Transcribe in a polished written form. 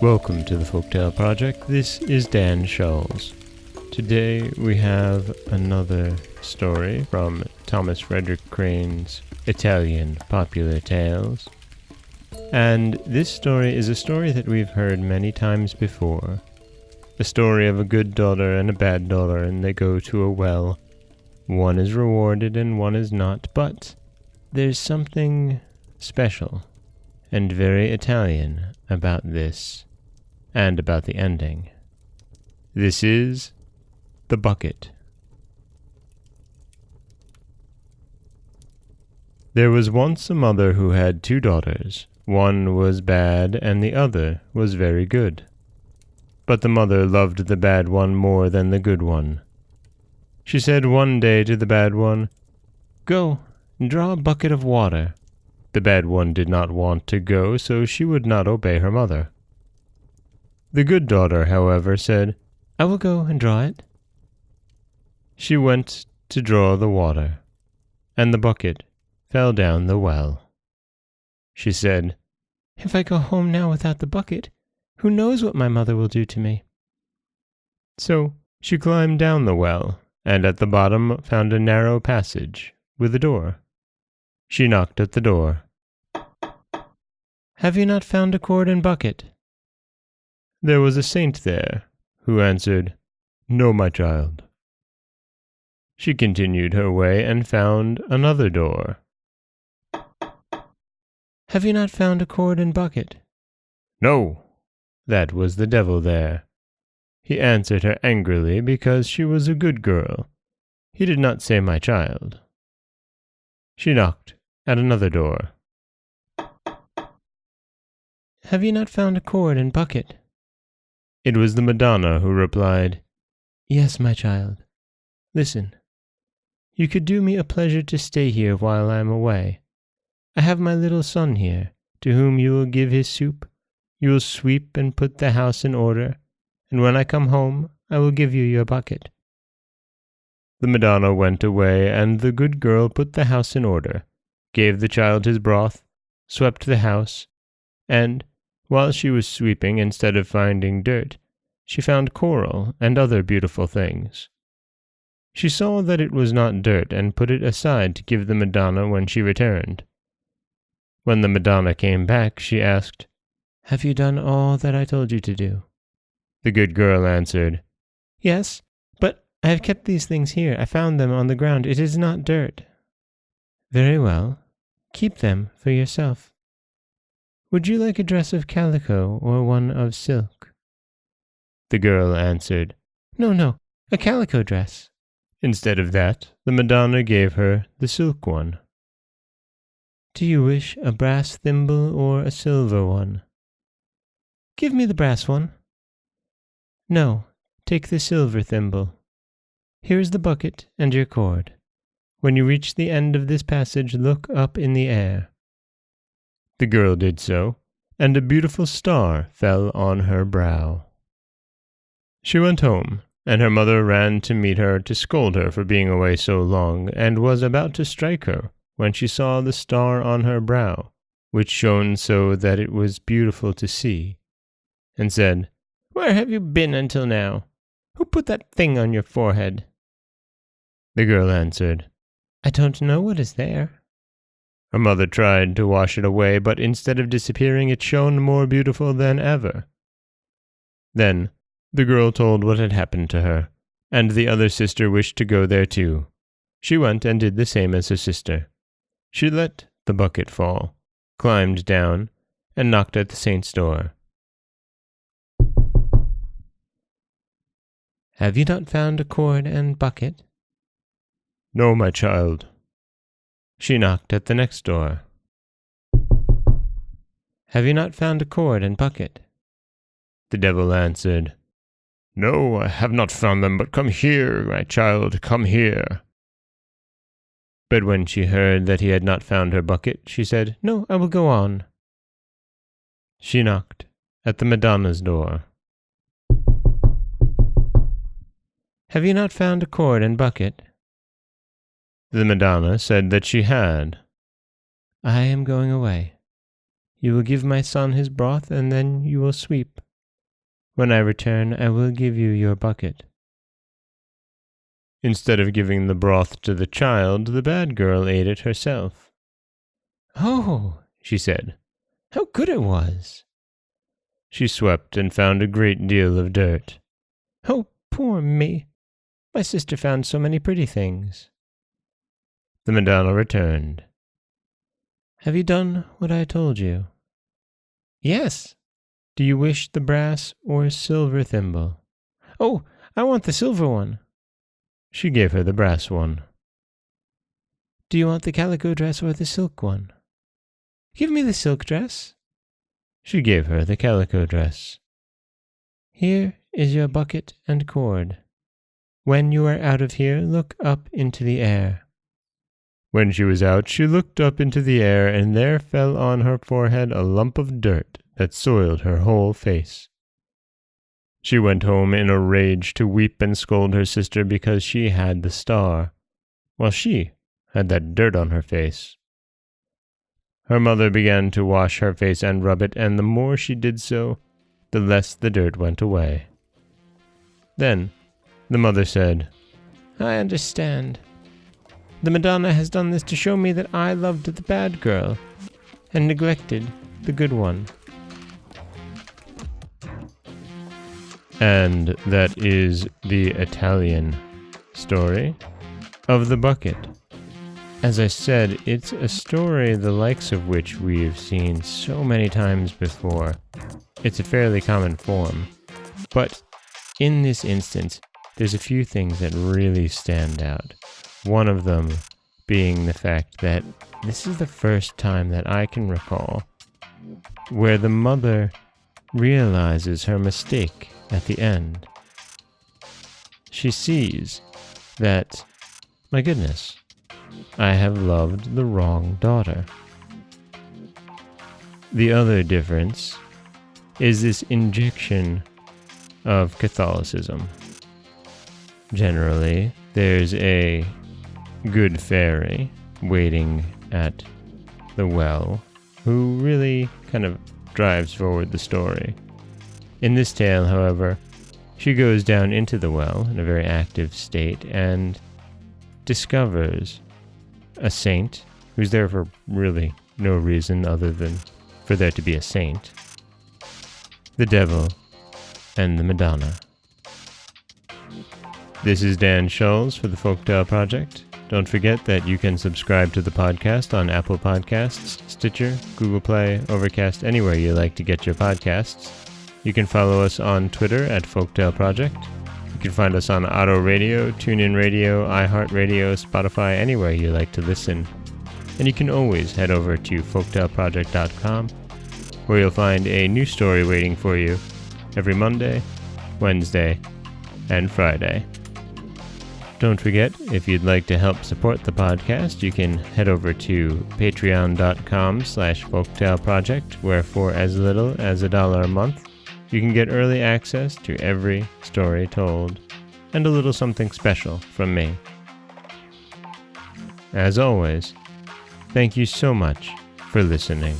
Welcome to the Folktale Project. This is Dan Scholes. Today we have another story from Thomas Frederick Crane's Italian Popular Tales. And this story is a story that we've heard many times before. The story of a good daughter and a bad daughter, and they go to a well. One is rewarded and one is not, but there's something special and very Italian about this, and about the ending. This is The Bucket. There was once a mother who had 2 daughters. One was bad and the other was very good. But the mother loved the bad one more than the good one. She said one day to the bad one, "Go, draw a bucket of water." The bad one did not want to go, so she would not obey her mother. The good daughter, however, said, "I will go and draw it." She went to draw the water, and the bucket fell down the well. She said, "If I go home now without the bucket, who knows what my mother will do to me?" So she climbed down the well, and at the bottom found a narrow passage with a door. She knocked at the door. "Have you not found a cord and bucket?" There was a saint there, who answered, "No, my child." She continued her way and found another door. "Have you not found a cord and bucket?" "No." That was the devil there. He answered her angrily because she was a good girl. He did not say "my child." She knocked at another door. "Have you not found a cord and bucket?" It was the Madonna who replied, "Yes, my child. Listen. You could do me a pleasure to stay here while I am away. I have my little son here, to whom you will give his soup. You will sweep and put the house in order, and when I come home, I will give you your bucket." The Madonna went away, and the good girl put the house in order, gave the child his broth, swept the house, and, while she was sweeping, instead of finding dirt, she found coral and other beautiful things. She saw that it was not dirt and put it aside to give the Madonna when she returned. When the Madonna came back, she asked, "Have you done all that I told you to do?" The good girl answered, "Yes, but I have kept these things here. I found them on the ground. It is not dirt." "Very well. Keep them for yourself. Would you like a dress of calico or one of silk?" The girl answered, No, a calico dress." Instead of that, the Madonna gave her the silk one. "Do you wish a brass thimble or a silver one?" "Give me the brass one." "No, take the silver thimble. Here is the bucket and your cord. When you reach the end of this passage, look up in the air." The girl did so, and a beautiful star fell on her brow. She went home, and her mother ran to meet her to scold her for being away so long, and was about to strike her when she saw the star on her brow, which shone so that it was beautiful to see, and said, "Where have you been until now? Who put that thing on your forehead?" The girl answered, "I don't know what is there." Her mother tried to wash it away, but instead of disappearing, it shone more beautiful than ever. Then the girl told what had happened to her, and the other sister wished to go there too. She went and did the same as her sister. She let the bucket fall, climbed down, and knocked at the saint's door. "Have you not found a cord and bucket?" "No, my child." She knocked at the next door. "Have you not found a cord and bucket?" The devil answered, "No, I have not found them, but come here, my child, come here." But when she heard that he had not found her bucket, she said, "No, I will go on." She knocked at the Madonna's door. "Have you not found a cord and bucket?" The Madonna said that she had. I am going away. You will give my son his broth, and then you will sweep. When I return, I will give you your bucket. Instead of giving the broth to the child, the bad girl ate it herself. Oh, she said, how good it was. She swept and found a great deal of dirt. Oh, poor me. My sister found so many pretty things. The Madonna returned. Have you done what I told you? Yes. Do you wish the brass or silver thimble? Oh, I want the silver one. She gave her the brass one. Do you want the calico dress or the silk one? Give me the silk dress. She gave her the calico dress. Here is your bucket and cord. When you are out of here, look up into the air. When she was out, she looked up into the air, and there fell on her forehead a lump of dirt that soiled her whole face. She went home in a rage to weep and scold her sister because she had the star, while she had that dirt on her face. Her mother began to wash her face and rub it, and the more she did so, the less the dirt went away. Then the mother said, I understand. The Madonna has done this to show me that I loved the bad girl and neglected the good one. And that is the Italian story of the bucket. As I said, it's a story the likes of which we've seen so many times before. It's a fairly common form. But in this instance, there's a few things that really stand out. One of them being the fact that this is the first time that I can recall where the mother realizes her mistake at the end. She sees that, my goodness, I have loved the wrong daughter. The other difference is this injection of Catholicism. Generally, there's a good fairy waiting at the well who really kind of drives forward the story. In this tale, however, she goes down into the well in a very active state and discovers a saint who's there for really no reason other than for there to be a saint, the devil, and the Madonna. This is Dan Schulz for the Folktale Project. Don't forget that you can subscribe to the podcast on Apple Podcasts, Stitcher, Google Play, Overcast, anywhere you like to get your podcasts. You can follow us on Twitter at Folktale Project. You can find us on Auto Radio, TuneIn Radio, iHeartRadio, Spotify, anywhere you like to listen. And you can always head over to folktaleproject.com, where you'll find a new story waiting for you every Monday, Wednesday, and Friday. Don't forget, if you'd like to help support the podcast, you can head over to patreon.com/folktaleproject, where for as little as $1 a month, you can get early access to every story told, and a little something special from me. As always, thank you so much for listening.